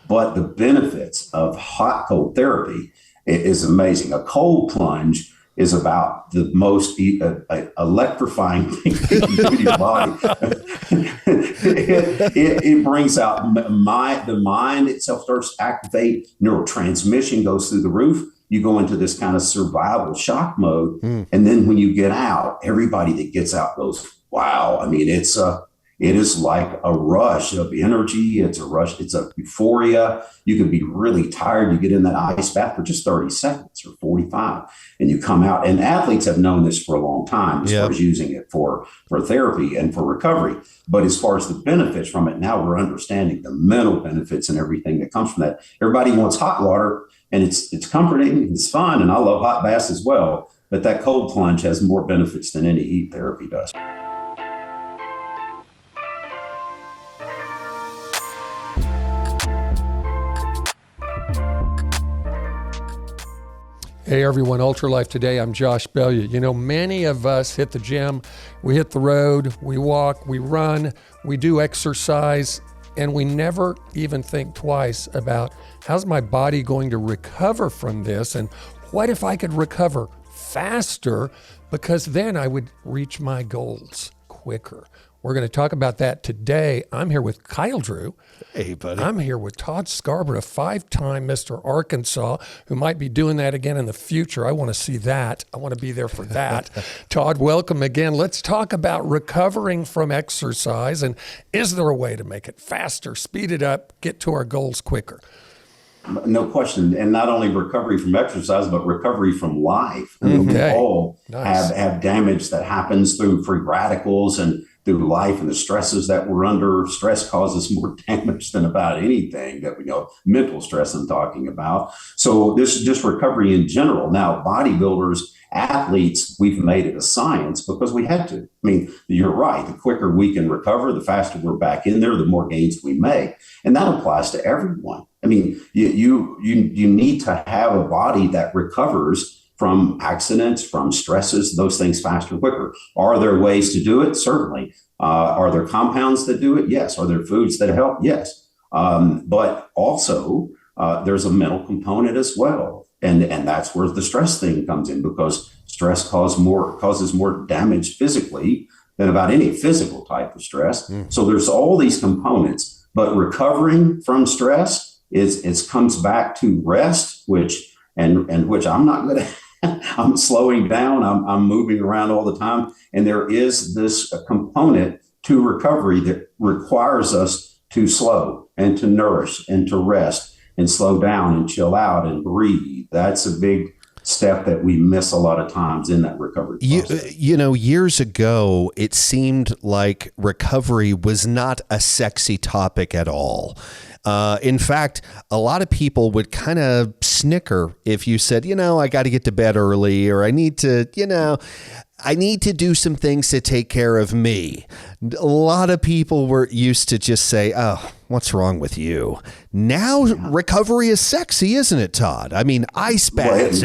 But the benefits of hot cold therapy is amazing. A cold plunge is about the most electrifying thing you can do to your body. It brings out the mind itself starts to activate, neurotransmission goes through the roof. You go into this kind of survival shock mode. And then when you get out, everybody that gets out goes, wow. I mean, it is like a rush of energy. It's a rush. It's a euphoria. You can be really tired. You get in that ice bath for just 30 seconds or 45 and you come out. And athletes have known this for a long time as far as using it for therapy and for recovery. But as far as the benefits from it, now we're understanding the mental benefits and everything that comes from that. Everybody wants hot water and it's comforting. It's fun. And I love hot baths as well. But that cold plunge has more benefits than any heat therapy does. Hey everyone, Ultralife today. I'm Josh Bellieu. You know, many of us hit the gym, we hit the road, we walk, we run, we do exercise, and we never even think twice about how's my body going to recover from this, and what if I could recover faster, because then I would reach my goals quicker. We're going to talk about that today. I'm here with Kyle Drew. Hey, buddy. I'm here with Todd Scarborough, 5-time Mr. Arkansas, who might be doing that again in the future. I want to see that. I want to be there for that. Todd, welcome again. Let's talk about recovering from exercise. And is there a way to make it faster, speed it up, get to our goals quicker? No question. And not only recovery from exercise, but recovery from life. I mean, we all have damage that happens through free radicals and through life and the stresses that we're under. Stress causes more damage than about anything that we know, mental stress I'm talking about. So this is just recovery in general. Now, bodybuilders, athletes, we've made it a science because we had to. I mean, you're right. The quicker we can recover, the faster we're back in there, the more gains we make. And that applies to everyone. I mean, you need to have a body that recovers from accidents, from stresses, those things faster and quicker. Are there ways to do it? Certainly. Are there compounds that do it? Yes. Are there foods that help? Yes. But also, there's a mental component as well. And that's where the stress thing comes in, because stress causes more damage physically than about any physical type of stress. So there's all these components, but recovering from stress comes back to rest, which I'm not good at. I'm slowing down. I'm moving around all the time. And there is this component to recovery that requires us to slow and to nourish and to rest and slow down and chill out and breathe. That's a big step that we miss a lot of times in that recovery process. You know, years ago, it seemed like recovery was not a sexy topic at all. In fact, a lot of people would kind of snicker if you said, I got to get to bed early, or I need to do some things to take care of me. A lot of people were used to just say, oh, what's wrong with you? Now recovery is sexy, isn't it, Todd? I mean, ice baths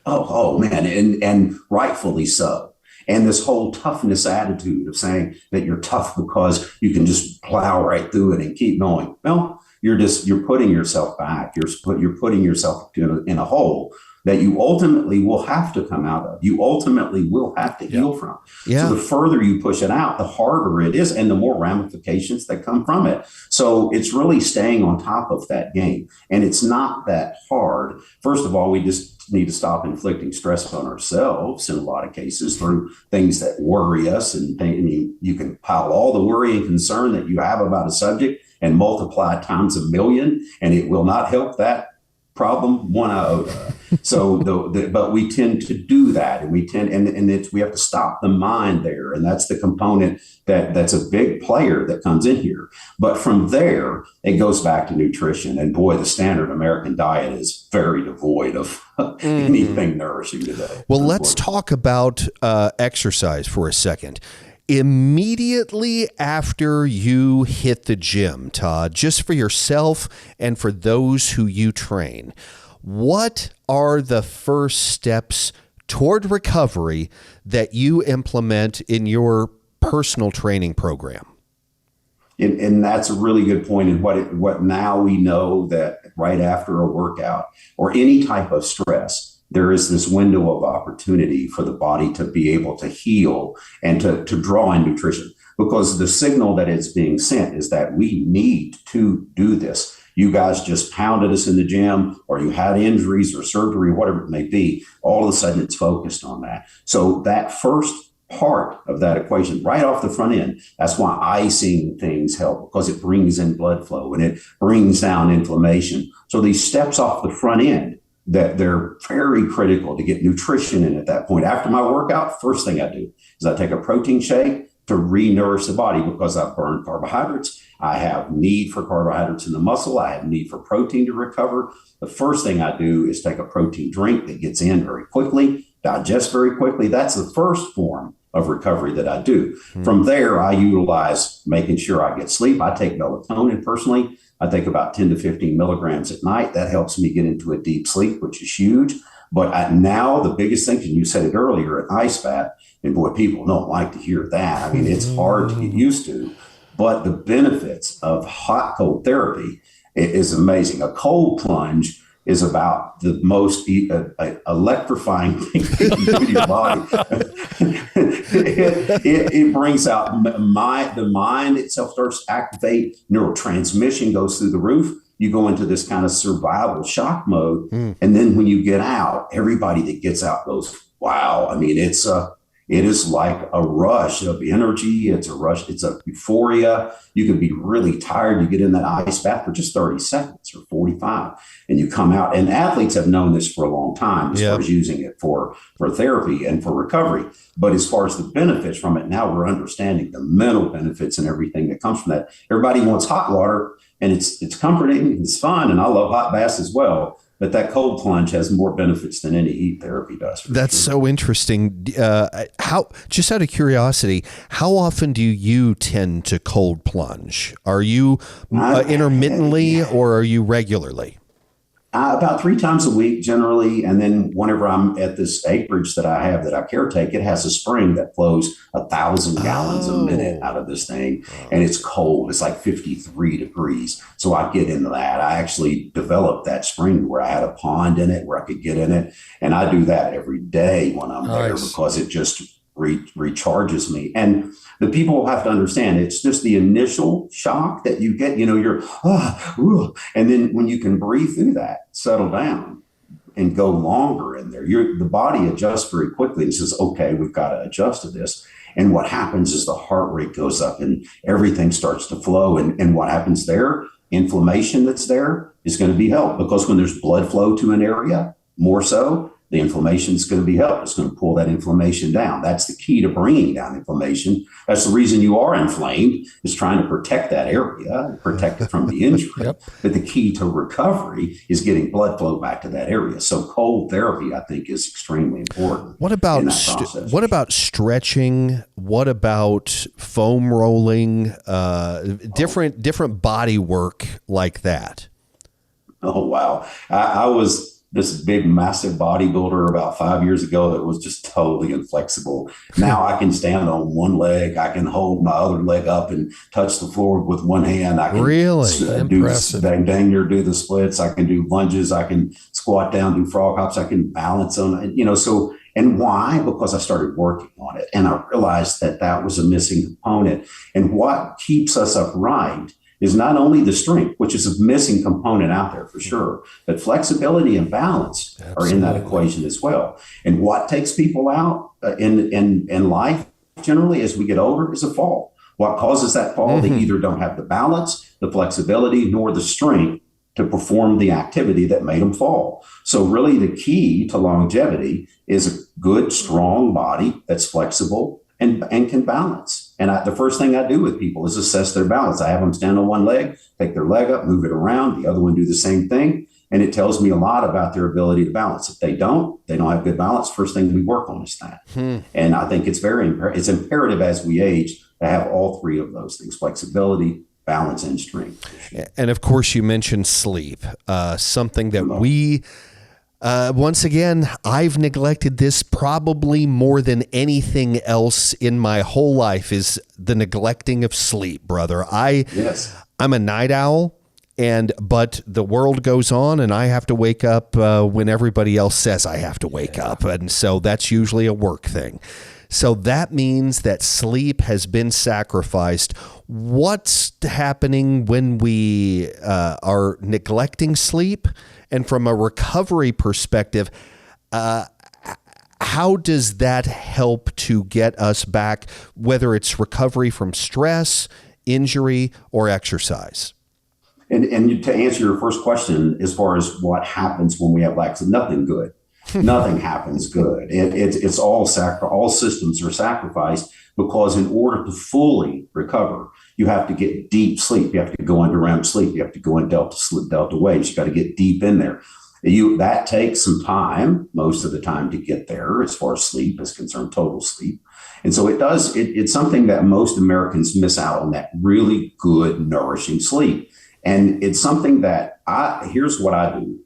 Oh man. And rightfully so. And this whole toughness attitude of saying that you're tough because you can just plow right through it and keep going. Well, you're putting yourself back. You're putting yourself in a hole that you ultimately will have to come out of. You ultimately will have to heal from. So the further you push it out, the harder it is and the more ramifications that come from it. So it's really staying on top of that game. And it's not that hard. First of all, we just need to stop inflicting stress on ourselves in a lot of cases through things that worry us. And you can pile all the worry and concern that you have about a subject and multiply it times 1,000,000, and it will not help that problem one iota. So, but we tend to do that, and we have to stop the mind there, and that's the component that's a big player that comes in here. But from there, it goes back to nutrition, and boy, the standard American diet is very devoid of anything nourishing today. Well, let's talk about exercise for a second. Immediately after you hit the gym, Todd, just for yourself and for those who you train, what are the first steps toward recovery that you implement in your personal training program? And that's a really good point. And what now we know that right after a workout or any type of stress, there is this window of opportunity for the body to be able to heal and to draw in nutrition, because the signal that is being sent is that we need to do this. You guys just pounded us in the gym, or you had injuries or surgery, whatever it may be. All of a sudden it's focused on that. So that first part of that equation right off the front end, that's why icing things help, because it brings in blood flow and it brings down inflammation. So these steps off the front end, that they're very critical to get nutrition in at that point. After my workout, first thing I do is I take a protein shake to re-nourish the body, because I've burned carbohydrates. I have need for carbohydrates in the muscle. I have need for protein to recover. The first thing I do is take a protein drink that gets in very quickly, digests very quickly. That's the first form of recovery that I do. From there, I utilize making sure I get sleep. I take melatonin personally. I take about 10 to 15 milligrams at night. That helps me get into a deep sleep, which is huge. But now the biggest thing, and you said it earlier, an ice bath, and boy, people don't like to hear that. I mean, it's hard to get used to, but the benefits of hot cold therapy is amazing. A cold plunge is about the most electrifying thing you can do to your body. it brings out the mind itself starts to activate, neurotransmission goes through the roof. You go into this kind of survival shock mode. And then when you get out, everybody that gets out goes, wow. I mean, it is like a rush of energy. It's a rush. It's a euphoria. You can be really tired. You get in that ice bath for just 30 seconds or 45, and you come out. And athletes have known this for a long time as far as using it for therapy and for recovery. But as far as the benefits from it, now we're understanding the mental benefits and everything that comes from that. Everybody wants hot water, and it's comforting, it's fun, and I love hot baths as well. But that cold plunge has more benefits than any heat therapy does. That's so interesting. Just out of curiosity, how often do you tend to cold plunge? Are you intermittently or are you regularly? About 3 times a week generally. And then whenever I'm at this acreage that I have that I caretake, it has a spring that flows 1,000 gallons a minute out of this thing. And it's cold. It's like 53 degrees. So I get into that. I actually developed that spring where I had a pond in it where I could get in it. And I do that every day when I'm there, because it just recharges me. And the people have to understand, it's just the initial shock that you get, you're, and then when you can breathe through that, settle down and go longer in there, the body adjusts very quickly and says, okay, we've got to adjust to this. And what happens is the heart rate goes up and everything starts to flow. And what happens there, inflammation that's there is going to be helped, because when there's blood flow to an area, more so, the inflammation is going to be helped. It's going to pull that inflammation down. That's the key to bringing down inflammation. That's the reason you are inflamed, is trying to protect that area, protect it from the injury. But the key to recovery is getting blood flow back to that area. So cold therapy, I think, is extremely important. What about stretching? What about foam rolling? Different body work like that? Oh, wow. I was this big, massive bodybuilder about 5 years ago that was just totally inflexible. Now I can stand on one leg. I can hold my other leg up and touch the floor with one hand. I can do the splits. I can do lunges. I can squat down, do frog hops. I can balance on it, so. And why? Because I started working on it, and I realized that was a missing component. And what keeps us upright is not only the strength, which is a missing component out there for sure, but flexibility and balance are in that equation as well. And what takes people out in life generally as we get older is a fall. What causes that fall? They either don't have the balance, the flexibility, nor the strength to perform the activity that made them fall. So really the key to longevity is a good, strong body that's flexible and can balance. And the first thing I do with people is assess their balance. I have them stand on one leg, take their leg up, move it around, the other one do the same thing. And it tells me a lot about their ability to balance. If they don't have good balance, first thing we work on is that. And I think it's it's imperative as we age to have all three of those things: flexibility, balance, and strength. And of course, you mentioned sleep, something that we Once again, I've neglected this probably more than anything else in my whole life is the neglecting of sleep, brother. I'm a night owl, but the world goes on and I have to wake up when everybody else says I have to wake up. And so that's usually a work thing. So that means that sleep has been sacrificed. What's happening when we are neglecting sleep? And from a recovery perspective, how does that help to get us back, whether it's recovery from stress, injury, or exercise? And to answer your first question, as far as what happens when we have lack of nothing good. Nothing happens good. It's all systems are sacrificed, because in order to fully recover, you have to get deep sleep. You have to go into REM sleep. You have to go in delta waves. You got to get deep in there. That takes some time, most of the time, to get there as far as sleep is concerned, total sleep. And so it does. It's something that most Americans miss out on, that really good, nourishing sleep. And it's something that here's what I do.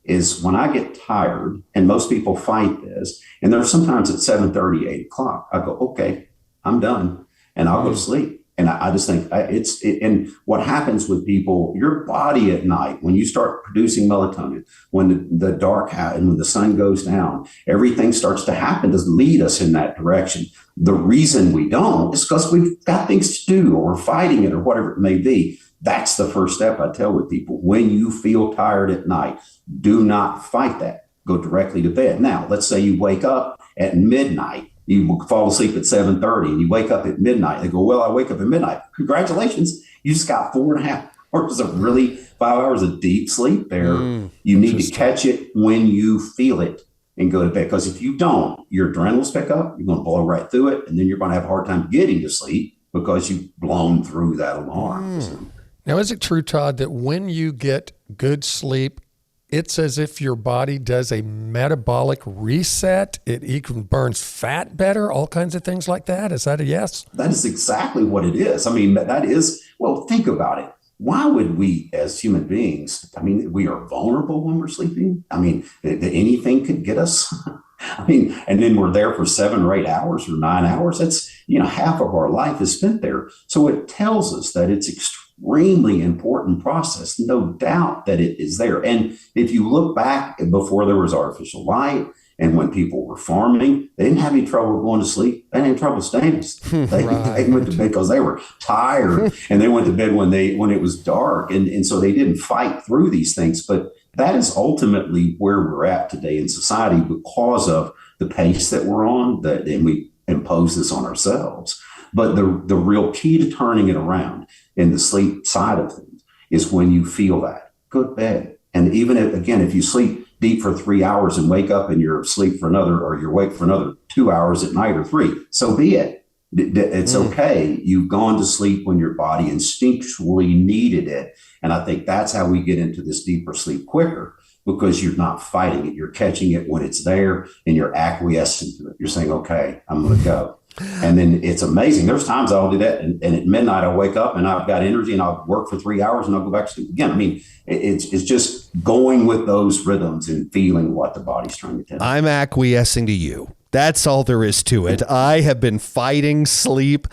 Is when I get tired, and most people fight this, and there's sometimes at 7:30, 8 o'clock, I go, okay, I'm done, and I'll go to sleep. And I just think and what happens with people, your body at night, when you start producing melatonin, when the dark and when the sun goes down, everything starts to happen to lead us in that direction. The reason we don't is because we've got things to do, or we're fighting it, or whatever it may be. That's the first step I tell with people. When you feel tired at night, do not fight that. Go directly to bed. Now, let's say you wake up at midnight. You fall asleep at 7:30 and you wake up at midnight. They go, well, I wake up at midnight. Congratulations. You just got 4.5 hours of 5 hours of deep sleep there. You need to catch it when you feel it and go to bed. Because if you don't, your adrenals pick up. You're going to blow right through it. And then you're going to have a hard time getting to sleep because you've blown through that alarm. Now, is it true, Todd, that when you get good sleep, it's as if your body does a metabolic reset? It even burns fat better, all kinds of things like that? Is that a yes? That is exactly what it is. I mean, that is, well, think about it. Why would we as human beings, I mean, we are vulnerable when we're sleeping. I mean, anything could get us. I mean, and then we're there for 7 or 8 hours or 9 hours. That's, half of our life is spent there. So it tells us that it's extremely important process. No doubt that it is there. And if you look back before there was artificial light and when people were farming, they didn't have any trouble going to sleep. They didn't have trouble staying asleep. They went to bed because they were tired, and they went to bed when it was dark. And so they didn't fight through these things. But that is ultimately where we're at today in society because of the pace that we're on, and we impose this on ourselves. But the real key to turning it around in the sleep side of things is when you feel that, go to bed. And even if you sleep deep for 3 hours and wake up and you're asleep for another, or you're awake for another 2 hours at night or 3, so be it. It's okay. You've gone to sleep when your body instinctually needed it. And I think that's how we get into this deeper sleep quicker, because you're not fighting it. You're catching it when it's there and you're acquiescing to it. You're saying, okay, I'm going to go. And then it's amazing. There's times I'll do that. And at midnight, I'll wake up and I've got energy and I'll work for 3 hours and I'll go back to sleep again. I mean, it's just going with those rhythms and feeling what the body's trying to tell you. I'm acquiescing to you. That's all there is to it. I have been fighting sleep.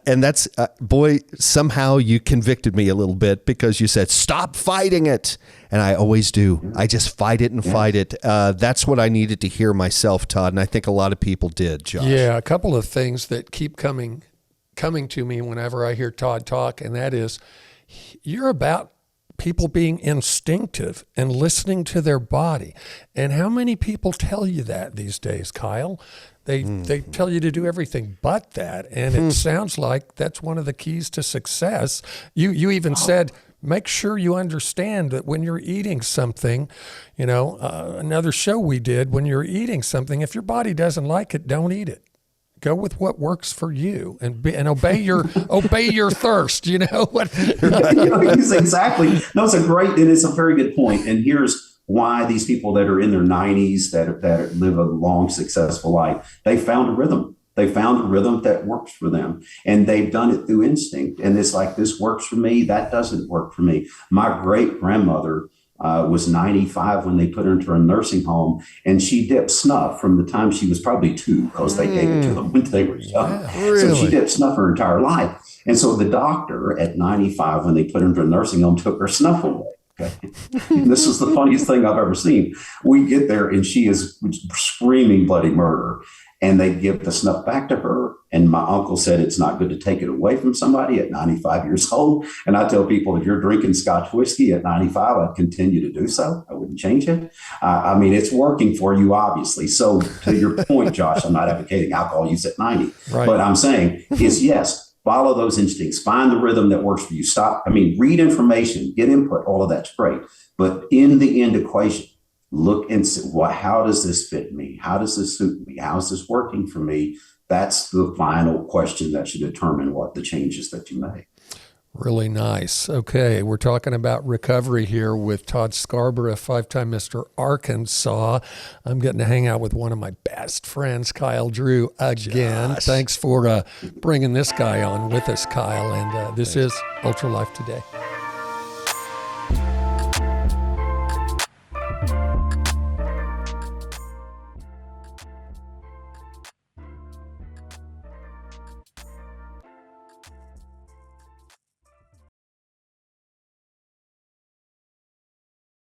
And that's, boy, somehow you convicted me a little bit because you said, stop fighting it. And I always do. I just fight it and fight it. That's what I needed to hear myself, Todd. And I think a lot of people did, Josh. Yeah, a couple of things that keep coming to me whenever I hear Todd talk, and that is, you're about people being instinctive and listening to their body. And how many people tell you that these days, Kyle? They tell you to do everything but that. And it sounds like that's one of the keys to success. You even said, make sure you understand that when you're eating something, another show we did, when you're eating something, if your body doesn't like it, don't eat it. Go with what works for you and obey your thirst. You know what? Exactly. No, it's a very good point. And here's why these people that are in their 90s that live a long, successful life, they found a rhythm. They found a rhythm that works for them, and they've done it through instinct. And it's like, this works for me. That doesn't work for me. My great grandmother was 95 when they put her into a nursing home, and she dipped snuff from the time she was probably 2, because they gave it to them when they were young. Yeah, really? So she dipped snuff her entire life. And so the doctor at 95, when they put her into a nursing home, took her snuff away. Okay. And this is the funniest thing I've ever seen. We get there and she is screaming bloody murder. And they give the snuff back to her. And my uncle said it's not good to take it away from somebody at 95 years old. And I tell people, if you're drinking Scotch whiskey at 95, I'd continue to do so. I wouldn't change it. I mean, it's working for you, obviously. So to your point, Josh, I'm not advocating alcohol use at 90. Right. But I'm saying is, yes, follow those instincts. Find the rhythm that works for you. Read information, get input. All of that's great. But in the end equation, look and see, how does this fit me? How does this suit me? How is this working for me? That's the final question that should determine what the changes that you make. Really nice. Okay, we're talking about recovery here with Todd Scarborough, 5-time Mr. Arkansas. I'm getting to hang out with one of my best friends, Kyle Drew, again. Josh. Thanks for bringing this guy on with us, Kyle. And this is Ultra Life Today.